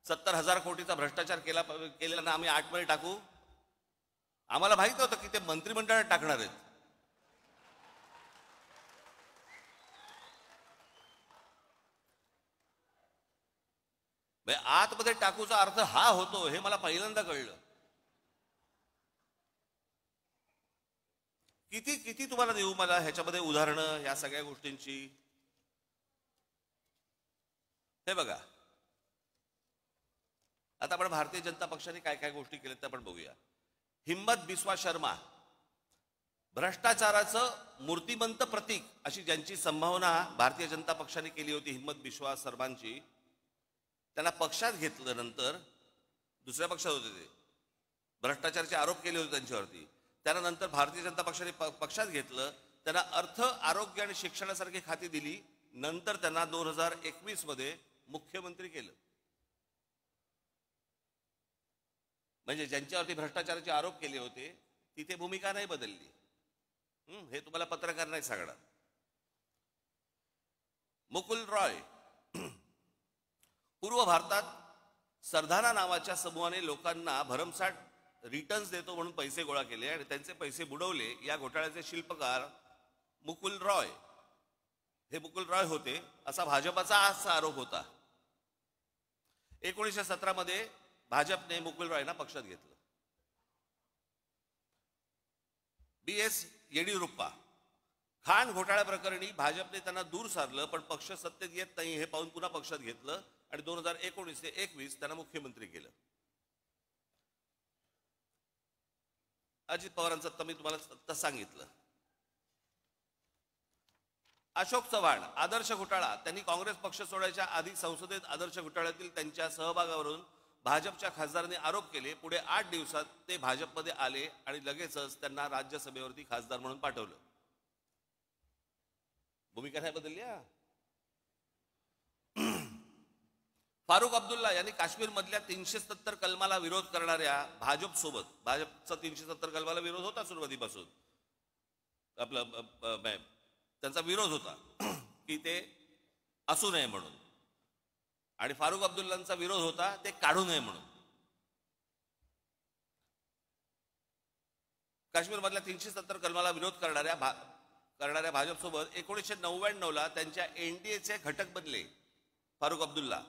70,000 कोटीचा भ्रष्टाचार केलेला ना आम्ही 8 मध्ये टाकू. आम्हाला माहित होतं की ते मंत्रिमंडळात टाकणार आहेत. आतमध्ये टाकूचा अर्थ हा होतो हे मला पहिल्यांदा कळलं. किती किती तुम्हाला देऊ मला ह्याच्यामध्ये उदाहरणं या सगळ्या गोष्टींची. हे बघा, आता आपण भारतीय जनता पक्षाने काय काय गोष्टी केल्यात आपण बघूया. हिम्मत बिस्वा शर्मा, भ्रष्टाचाराचं मूर्तिमंत प्रतीक अशी ज्यांची संभावना भारतीय जनता पक्षाने केली होती, हिम्मत बिस्वा शर्मांची, त्यांना पक्षात घेतलं. नंतर दुसऱ्या पक्षात होते ते, भ्रष्टाचाराचे आरोप केले होते त्यांच्यावरती. त्यानंतर भारतीय जनता पक्षाने पक्षात घेतलं, त्यांना अर्थ, आरोग्य आणि शिक्षणासारखी खाती दिली. नंतर त्यांना 2021 मध्ये मुख्यमंत्री केलं. म्हणजे ज्यांच्यावरती भ्रष्टाचाराचे आरोप केले होते तिथे भूमिका नाही बदलली. हे तुम्हाला पत्रकार नाही सांगणार. मुकुल रॉय, पूर्व भारतात सरधाना नावाच्या समूहाने लोकांना भरमसाठ रिटर्न्स देतो म्हणून पैसे गोळा केले आणि त्यांचे पैसे बुडवले. या घोटाळ्याचे शिल्पकार मुकुल रॉय, हे मुकुल रॉय होते असा भाजपाचा आजचा आरोप होता. 1917 मध्ये भाजपने मुकुल रॉयना पक्षात घेतलं. BS येडियुरप्पा, खाण घोटाळ्या प्रकरणी भाजपने त्यांना दूर सारलं, पण पक्ष सत्तेत येत नाही हे पाहून पुन्हा पक्षात घेतलं आणि 2019 ते 21 त्यांना मुख्यमंत्री केलं. अजित पवारांचं तर मी तुम्हाला सांगितलं. अशोक चव्हाण, आदर्श घोटाळा, त्यांनी काँग्रेस पक्ष सोडायच्या आधी संसदेत आदर्श घोटाळ्यातील त्यांच्या सहभागावरून भाजपच्या खासदारांनी आरोप केले. पुढे 8 दिवसात ते भाजपमध्ये आले आणि लगेचच त्यांना राज्यसभेवरती खासदार म्हणून पाठवलं. भूमिका नाही बदलली. फारुख अब्दुल्ला यांनी काश्मीर मधल्या 370 कलमाला विरोध करणाऱ्या भाजपसोबत, भाजपचा 370 कलमाला विरोध होता सुरुवातीपासून, आपलं त्यांचा विरोध होता की ते असू नये म्हणून, आणि फारुख अब्दुल्लांचा विरोध होता ते काढू नये म्हणून. काश्मीर मधल्या 370 कलमाला विरोध करणाऱ्या भाजपसोबत 1999 त्यांच्या एनडीएचे घटक बनले फारुख अब्दुल्ला,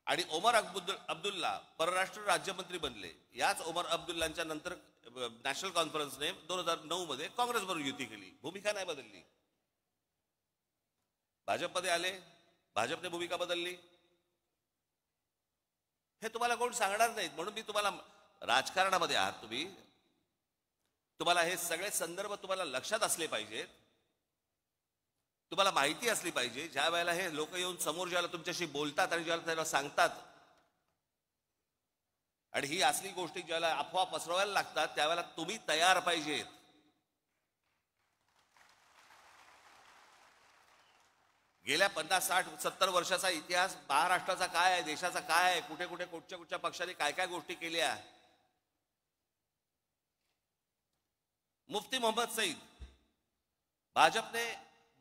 आणि ओमर अब्दुल्ला परराष्ट्र राज्यमंत्री बनले. याच ओमर अब्दुल्लांच्या नंतर नॅशनल कॉन्फरन्सने 2009 मध्ये काँग्रेसबरोबर युती केली. भूमिका नाही बदलली. भाजपमध्ये आले, भाजपने भूमिका बदलली. हे तुम्हाला कोण सांगणार नाहीत. म्हणून मी तुम्हाला, राजकारणामध्ये आहात तुम्ही, तुम्हाला हे सगळे संदर्भ तुम्हाला लक्षात असले पाहिजेत तुम्हाला माहिती असली पाहिजे, ज्या वेळेला हे लोक येऊन समोर ज्याला तुमच्याशी बोलतात आणि ज्याला त्याला सांगतात आणि ही असली गोष्टी ज्याला अफवा पसरवायला लागतात, त्यावेळेला तुम्ही तयार पाहिजेत. गेल्या 50, 60, 70 वर्षाचा इतिहास महाराष्ट्राचा काय आहे, देशाचा काय आहे, कुठे कुठे कुठच्या कुठच्या पक्षाने काय काय गोष्टी केल्या. मुफ्ती मोहम्मद सईद, भाजपने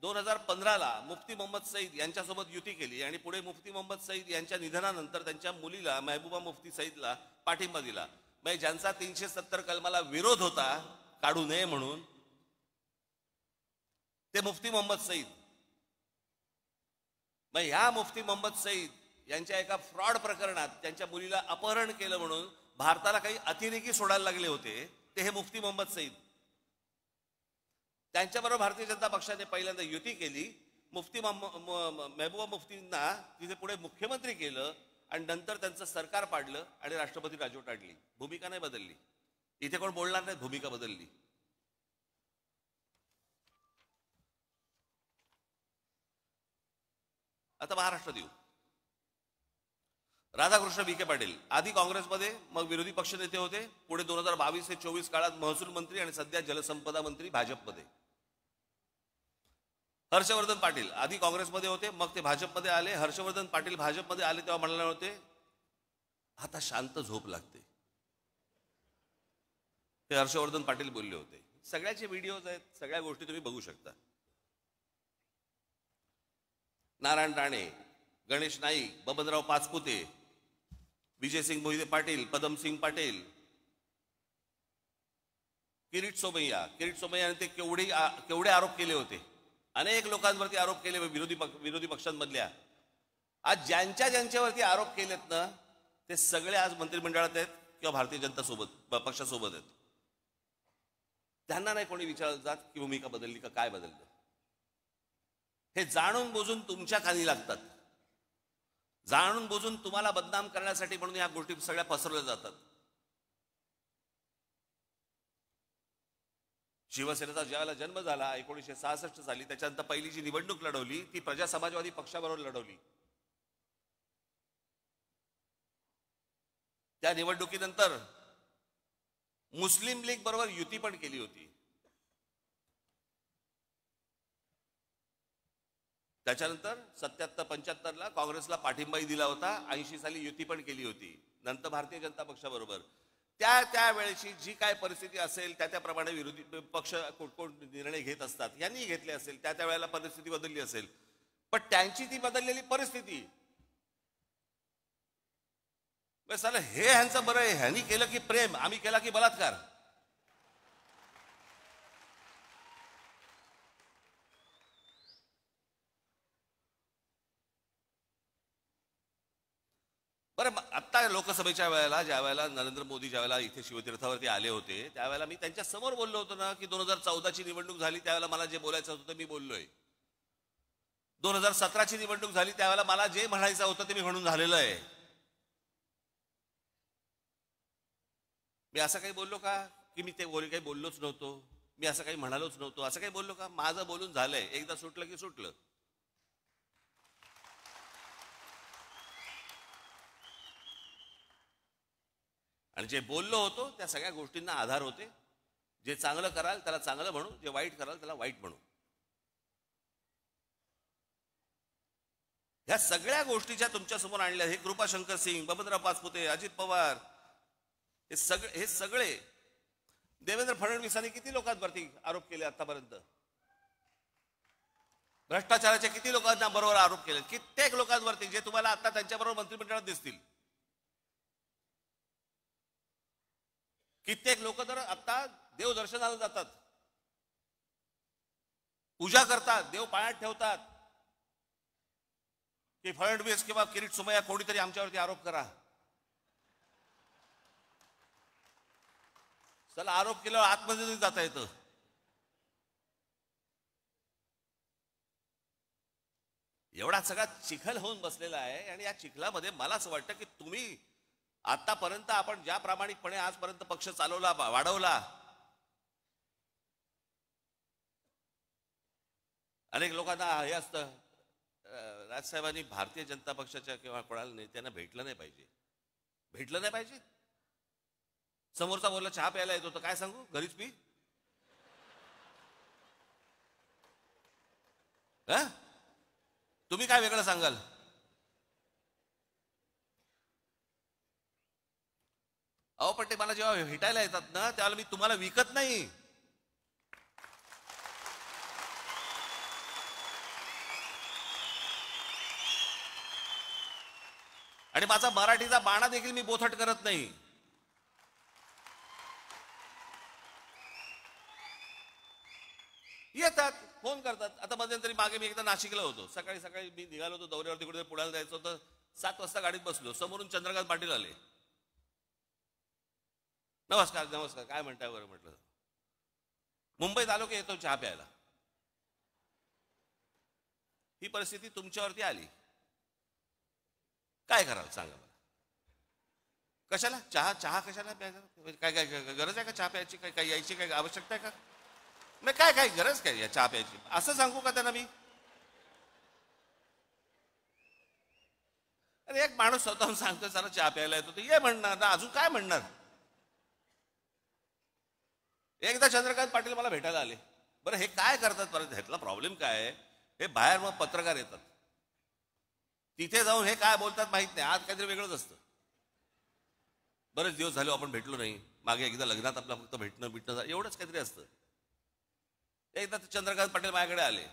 2015ला मुफ्ती मोहम्मद सईद यांच्यासोबत युती केली आणि पुढे मुफ्ती मोहम्मद सईद यांच्या निधनानंतर त्यांच्या मुलीला महबूबा मुफ्ती सईदला पाठिंबा दिला. म्हणजे ज्यांचा 370 कलमाला विरोध होता काढू नये म्हणून, ते मुफ्ती मोहम्मद सईद. मग ह्या मुफ्ती मोहम्मद सईद यांच्या एका फ्रॉड प्रकरणात त्यांच्या मुलीला अपहरण केलं म्हणून भारताला काही अतिरेकी सोडायला लागले होते, ते हे मुफ्ती मोहम्मद सईद. त्यांच्याबरोबर भारतीय जनता पक्षाने पहिल्यांदा युती केली. मुफ्ती महबूबा मुफ्तींना तिथे पुढे मुख्यमंत्री केलं आणि नंतर त्यांचं सरकार पाडलं आणि राष्ट्रपती राजवट आणली. भूमिका नाही बदलली. इथे कोण बोलणार नाही भूमिका बदलली. आता महाराष्ट्र देऊ. राधाकृष्ण विखे पाटील आधी काँग्रेसमध्ये, मग विरोधी पक्षनेते होते. पुढे 2022 ते 24 काळात महसूल मंत्री आणि सध्या जलसंपदा मंत्री भाजपमध्ये. हर्षवर्धन पाटील आधी काँग्रेसमध्ये होते, मग ते भाजपमध्ये आले. हर्षवर्धन पाटील भाजपमध्ये आले तेव्हा म्हणाले होते आता शांत झोप लागते. ते हर्षवर्धन पाटील बोलले होते. सगळ्याचे व्हिडिओज आहेत, सगळ्या गोष्टी तुम्ही बघू शकता. नारायण राणे, गणेश नाईक, बबनराव पाचपुते, विजयसिंग मोहिते पाटील, पदमसिंग पाटील, किरीट सोमय्या ते केवढे आरोप केले होते. अनेक लोकांवरती आरोप केले विरोधी पक्षांमधल्या. आज ज्यांच्यावरती आरोप केलेत ना, ते सगळे आज मंत्रिमंडळात आहेत किंवा भारतीय जनता पक्षासोबत आहेत. त्यांना नाही कोणी विचारलं जात की भूमिका बदलली का, काय बदललं. हे जाणून बुजून तुमच्या कानी लागतात. जाणून बुजून तुम्हाला बदनाम करण्यासाठी म्हणून या गोष्टी सगळ्या पसरवल्या जातात. शिवसेनेचा ज्यावेळेला जन्म झाला 1966 साली, त्याच्यानंतर पहिली जी निवडणूक लढवली ती प्रजा समाजवादी पक्षाबरोबर लढवली. त्या निवडणुकीनंतर मुस्लिम लीग बरोबर युती पण केली होती. त्याच्यानंतर 77-75ला काँग्रेसला पाठिंबाही दिला होता. 80 साली युती पण केली होती. नंतर भारतीय जनता पक्षाबरोबर त्या वेळेची जी काय परिस्थिती असेल त्याप्रमाणे विरोधी पक्ष कोण निर्णय घेत असतात, यांनी घेतले असेल. त्या वेळेला परिस्थिती बदलली असेल, पण त्यांची ती बदललेली परिस्थिती हे ह्यांचं बरं आहे. ह्यांनी केलं की प्रेम, आम्ही केला की बलात्कार. बरं, आता लोकसभेच्या वेळेला ज्या वेळेला नरेंद्र मोदी ज्या वेळेला इथे शिवतीर्थावरती आले होते, त्यावेळेला मी त्यांच्या समोर बोललो होतो ना की 2014ची निवडणूक झाली त्यावेळेला मला जे बोलायचं होतं ते मी बोललोय. 2017ची निवडणूक झाली त्यावेळेला मला जे म्हणायचं होतं ते मी म्हणून झालेलं आहे. मी असं काही बोललो का की मी ते काही बोललोच नव्हतो, मी असं काही म्हणालोच नव्हतो, असं काही बोललो का? माझं बोलून झालंय. एकदा सुटलं की सुटलं. आणि जे बोललो होतो त्या सगळ्या गोष्टींना आधार होते. जे चांगलं कराल त्याला चांगलं म्हणू, जे वाईट कराल त्याला वाईट म्हणू. ह्या सगळ्या गोष्टीच्या तुमच्या समोर आणल्या. हे कृपाशंकर सिंग, बबनराव पाचपुते, अजित पवार, हे सगळे देवेंद्र फडणवीसांनी किती लोकांवरती आरोप केले आतापर्यंत? भ्रष्टाचाराचे किती लोकांना बरोबर आरोप केले? कित्येक लोकांवरती, जे तुम्हाला आता त्यांच्याबरोबर मंत्रिमंडळात दिसतील. कित्येक लोक तर आता देव दर्शनाला जातात, पूजा करतात, देव पायात ठेवतात की फडणवीस किंवा किरीट सोमय्या कोणीतरी आमच्यावरती आरोप करा. चला, आरोप केल्यावर आतमध्ये जाता येतं. एवढा सगळा चिखल होऊन बसलेला आहे. आणि या चिखलामध्ये मला असं वाटतं की तुम्ही आतापर्यंत आपण ज्या प्रामाणिकपणे आजपर्यंत पक्ष चालवला, वाढवला, अनेक लोकांना हे असतं, राजसाहेबांनी भारतीय जनता पक्षाच्या किंवा कोणाला नेत्यांना भेटलं नाही पाहिजे. भेटलं नाही पाहिजे. समोरचा बोलला चहा प्यायला येतो तर काय सांगू, घरीच पी. तुम्ही काय वेगळं सांगाल? अहो पण ते मला जेव्हा भेटायला येतात ना त्यावेळेला मी तुम्हाला विकत नाही. आणि माझा मराठीचा बाणा देखील मी बोथट करत नाही. येतात, फोन करतात. आता मध्यंतरी मागे मी एकदा नाशिकला होतो. सकाळी सकाळी मी निघालो होतो दौऱ्यावर, तिकडे पुण्याला जायचं होतं. 7 वाजता गाडीत बसलो. समोरून चंद्रकांत पाटील आले. नमस्कार नमस्कार, काय म्हणताय बरं म्हटलं. मुंबईत आलो की येतो चहा प्यायला. ही परिस्थिती तुमच्यावरती आली, काय कराल सांगा मला. कशाला चहा, चहा कशाला प्यायचा? काय काय गरज आहे का चहा प्यायची? काय काय यायची काय आवश्यकता आहे का? नाही, काय काय गरज काय या चहा प्यायची असं सांगू का त्यांना मी? अरे एक माणूस स्वतःहून सांगतो चला चहा प्यायला येतो, ये म्हणणार ना, अजून काय म्हणणार. एकदा चंद्रकांत पाटील मला भेटायला आले. बरं हे काय करतात परत, ह्यातला प्रॉब्लेम काय आहे, हे बाहेर मग पत्रकार येतात, तिथे जाऊन हे काय बोलतात माहित नाही, आज काहीतरी वेगळंच असतं. बरेच दिवस झाले आपण भेटलो नाही, मागे एकदा लग्नात आपलं फक्त भेटणं एवढंच काहीतरी असतं. एकदा चंद्रकांत पाटील माझ्याकडे आले.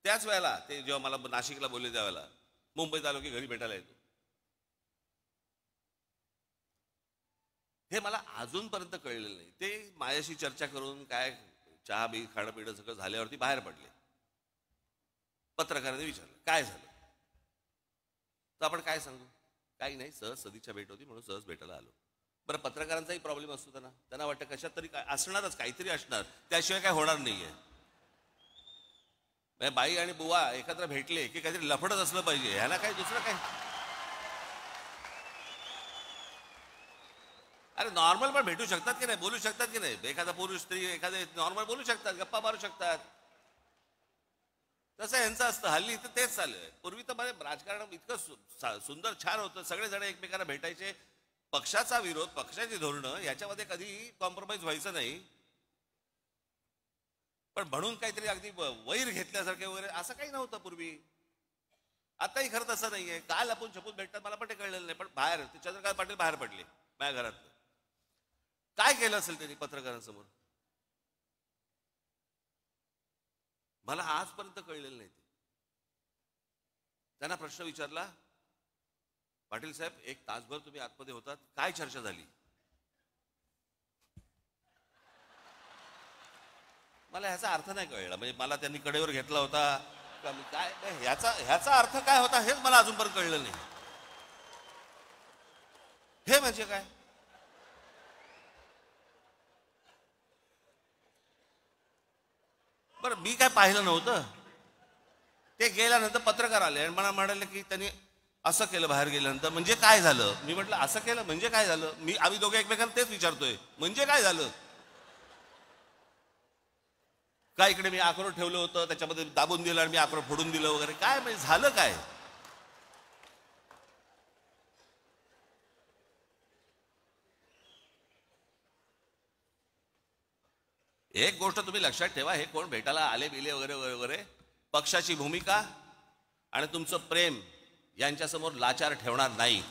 त्याच वेळेला ते जेव्हा मला नाशिकला बोलले त्यावेळेला मुंबईत आलो की घरी भेटायला येतो. हे मला अजूनपर्यंत कळलेलं नाही. ते माझ्याशी चर्चा करून काय चहा बी खाणं पिणं सगळं झाल्यावरती बाहेर पडले. पत्रकारांनी विचारलं काय झालं, तर आपण काय सांगू, काही नाही, सहज सदिच्छा भेट होती म्हणून सहज भेटायला आलो. बरं पत्रकारांचाही प्रॉब्लेम असतो, त्यांना वाटतं कशात तरी काय असणारच, काहीतरी असणार, त्याशिवाय काय होणार नाहीये. बाई आणि बुवा एकत्र भेटले की काहीतरी लफडच असलं पाहिजे, ह्याला काय दुसरं काय. अरे नॉर्मल पण भेटू शकतात की नाही, बोलू शकतात की नाही, एखादा पुरुष स्त्री एखादे नॉर्मल बोलू शकतात, गप्पा मारू शकतात. तसं यांचं असतं हल्ली तर तेच चालू आहे. पूर्वी तर मध्ये राजकारण इतकं सुंदर छान होतं, सगळेजण एकमेकांना भेटायचे. पक्षाचा विरोध, पक्षाची धोरणं याच्यामध्ये कधी कॉम्प्रोमाइज व्हायचं नाही. पण म्हणून काहीतरी अगदी वैर घेतल्यासारखे वगैरे असं काही नव्हतं पूर्वी. आताही खरं तसं नाहीये. काल आपण छपून भेटतात मला पण ते कळलेलं नाही, पण बाहेर ते चंद्रकांत पाटील बाहेर पडले माझ्या घरात. काय केलं असेल त्यांनी पत्रकारांसमोर मला आजपर्यंत कळलेलं नाही. त्यांना प्रश्न विचारला, पाटील साहेब 1 तासभर तुम्ही आतमध्ये होतात, काय चर्चा झाली? मला ह्याचा अर्थ नाही कळला. म्हणजे मला त्यांनी कडेवर घेतला होता का, काय ह्याचा अर्थ काय होता हेच मला अजूनपर्यंत कळलं नाही. हे म्हणजे काय? बरं मी काय पाहिलं नव्हतं. ते गेल्यानंतर पत्रकार आले आणि मला म्हणाले की त्यांनी असं केलं बाहेर गेल्यानंतर. म्हणजे काय झालं? मी म्हटलं असं केलं म्हणजे काय झालं. आम्ही दोघे एकमेकांना तेच विचारतोय, म्हणजे काय झालं. काय इकडे मी अक्रोड ठेवलं होतं त्याच्यामध्ये दाबून दिलं आणि मी अक्रोड फोडून दिलं वगैरे, काय म्हणजे झालं काय? एक गोष्ट तुम्ही लक्षात ठेवा, हे कोण भेटायला आले बिले वगैरे वगैरे, पक्षाची भूमिका आणि तुमचं प्रेम यांच्यासमोर लाचार ठेवणार नाही.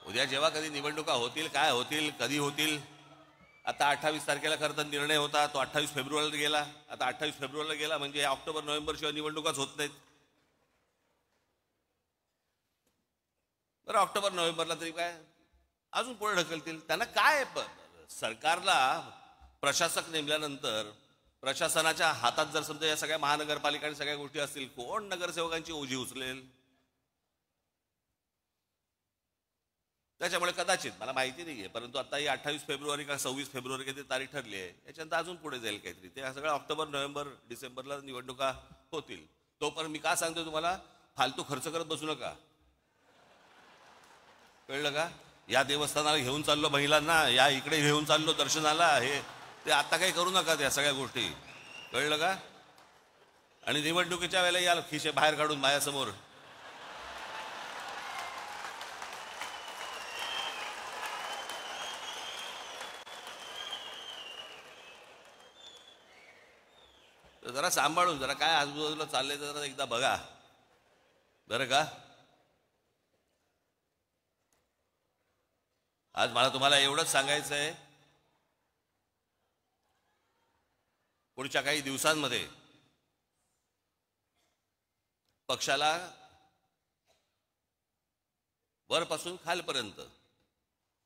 उद्या जेव्हा कधी निवडणुका होतील, काय होतील, कधी होतील. आता 28 तारखेला खरं तर निर्णय होता, तो 28 फेब्रुवारीला गेला. आता 28 फेब्रुवारीला गेला म्हणजे ऑक्टोबर नोव्हेंबर शिवाय निवडणुकाच होत नाहीत. बरं ऑक्टोबर नोव्हेंबरला तरी काय अजून पुढे ढकलतील. त्यांना काय, सरकारला प्रशासक नेमल्यानंतर प्रशासनाच्या हातात जर समजा या सगळ्या महानगरपालिका आणि सगळ्या गोष्टी असतील, कोण नगरसेवकांची ओझी उचलेल? त्याच्यामुळे कदाचित, मला माहिती नाहीये, परंतु आता ही 28 फेब्रुवारी का 26 फेब्रुवारी काहीतरी तारीख ठरली आहे. याच्यानंतर अजून पुढे जाईल काहीतरी. ते सगळं ऑक्टोबर नोव्हेंबर डिसेंबरला निवडणुका होतील. तोपर्यंत मी का सांगतो तुम्हाला, फालतू खर्च करत बसू नका. कळलं का? या देवस्थानाला घेऊन चाललो महिलांना, या इकडे घेऊन चाललो दर्शनाला, हे ते आता काही करू नका त्या सगळ्या गोष्टी. कळलं का? आणि निवडणुकीच्या वेळेला या खिशे बाहेर काढून माझ्यासमोर जरा सांभाळून, जरा काय आजूबाजूला चाललंय जरा एकदा बघा बरं का. आज मला तुम्हाला एवढंच सांगायचं आहे, पुढच्या काही दिवसांमध्ये पक्षाला वरपासून खालपर्यंत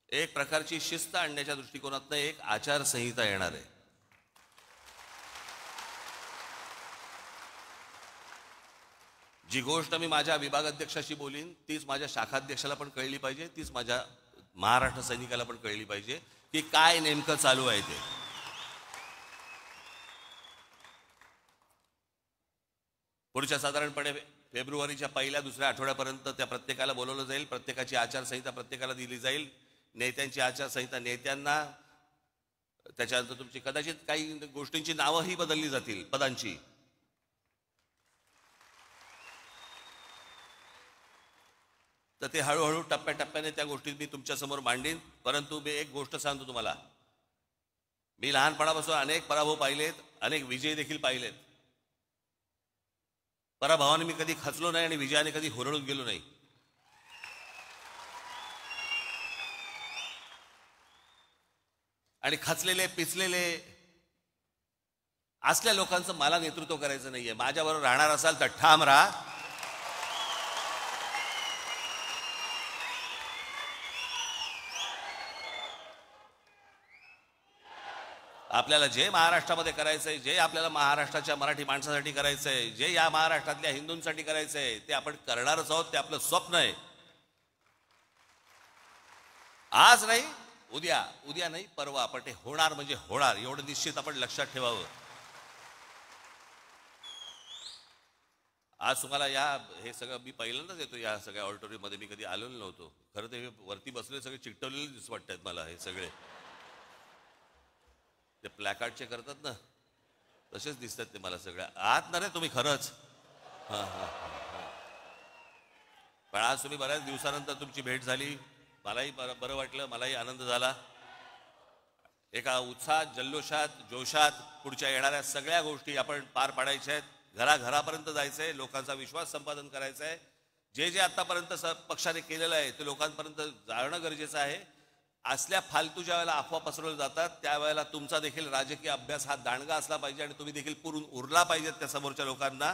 एक प्रकारची शिस्त आणण्याच्या दृष्टिकोनातून एक आचारसंहिता येणार आहे. जी गोष्ट मी माझ्या विभागाध्यक्षाशी बोलीन तीच माझ्या शाखाध्यक्षाला पण कळली पाहिजे, तीच माझ्या महाराष्ट्र सैनिकाला पण कळली पाहिजे की काय नेमकं चालू आहे ते. पुढच्या साधारणपणे फेब्रुवारीच्या पहिल्या दुसऱ्या आठवड्यापर्यंत त्या प्रत्येकाला बोलवलं जाईल, प्रत्येकाची आचारसंहिता प्रत्येकाला दिली जाईल, नेत्यांची आचारसंहिता नेत्यांना, त्याच्यानंतर तुमची कदाचित काही गोष्टींची नावंही बदलली जातील पदांची. तर ते हळूहळू टप्प्याटप्प्याने त्या गोष्टी मी तुमच्यासमोर मांडीन. परंतु मी एक गोष्ट सांगतो तुम्हाला, मी लहानपणापासून अनेक पराभव पाहिलेत, अनेक विजय देखील पाहिलेत. पराभवाने मी कधी खचलो नाही आणि विजयाने कधी हुरळून गेलो नाही. आणि खचलेले पिचलेले असल्या लोकांचं मला नेतृत्व करायचं नाहीये. माझ्याबरोबर राहणार असाल तर ठाम राहा. आपल्याला जे महाराष्ट्रामध्ये करायचंय, जे आपल्याला महाराष्ट्राच्या मराठी माणसासाठी करायचंय, जे या महाराष्ट्रातल्या हिंदूंसाठी करायचंय ते आपण करणारच आहोत. ते आपलं स्वप्न आहे. आज नाही उद्या, उद्या नाही परवा, पण ते होणार म्हणजे होणार, एवढं निश्चित आपण लक्षात ठेवावं. आज तुम्हाला हे सगळं मी पहिल्यांदाच येतो या सगळ्या ऑडिटोरियममध्ये. मी कधी आलेलो नव्हतो. खरं ते वरती बसले सगळे चिकटवलेले दिसत वाटतात मला. हे सगळे ते प्लॅकार्डचे करतात ना, तसेच दिसतात ते मला सगळ्या. आत ना रे तुम्ही खरंच. पण आज तुम्ही बऱ्याच दिवसानंतर तुमची भेट झाली, मलाही बरं वाटलं, मलाही आनंद झाला. एका उत्साहात, जल्लोषात, जोशात पुढच्या येणाऱ्या सगळ्या गोष्टी आपण पार पाडायच्या आहेत. घराघरापर्यंत जायचंय, लोकांचा विश्वास संपादन करायचा आहे. जे जे आतापर्यंत पक्षाने केलेलं आहे ते लोकांपर्यंत जाणं गरजेचं आहे. असल्या फालतू ज्या वेळेला अफवा पसरवल्या जातात त्यावेळेला तुमचा देखील राजकीय अभ्यास हा दांडगा असला पाहिजे आणि तुम्ही देखील पुरून उरला पाहिजेत त्या समोरच्या लोकांना.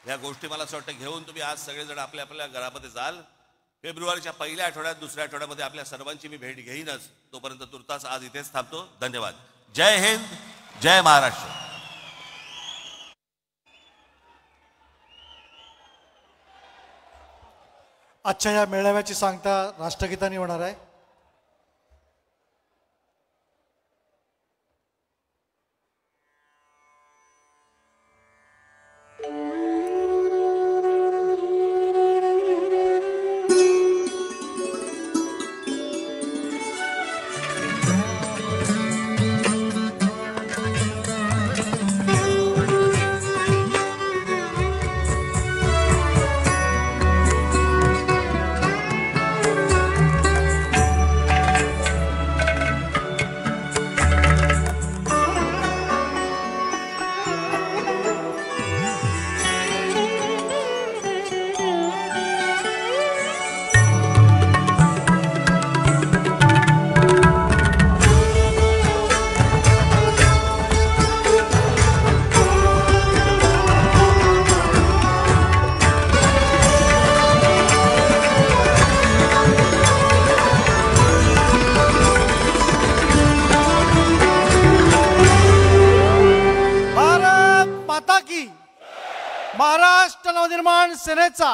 या गोष्टी मला असं वाटतं घेऊन तुम्ही आज सगळेजण आपल्या आपल्या घरामध्ये जाल. फेब्रुवारीच्या पहिल्या आठवड्यात, दुसऱ्या आठवड्यामध्ये आपल्या सर्वांची मी भेट घेईनच. तोपर्यंत तुर्तास आज इथेच थांबतो. धन्यवाद. जय हिंद, जय महाराष्ट्र. आजच्या या मेळाव्याची सांगता राष्ट्रगीताने होणार आहे. महाराष्ट्र नवनिर्माण सेनेचा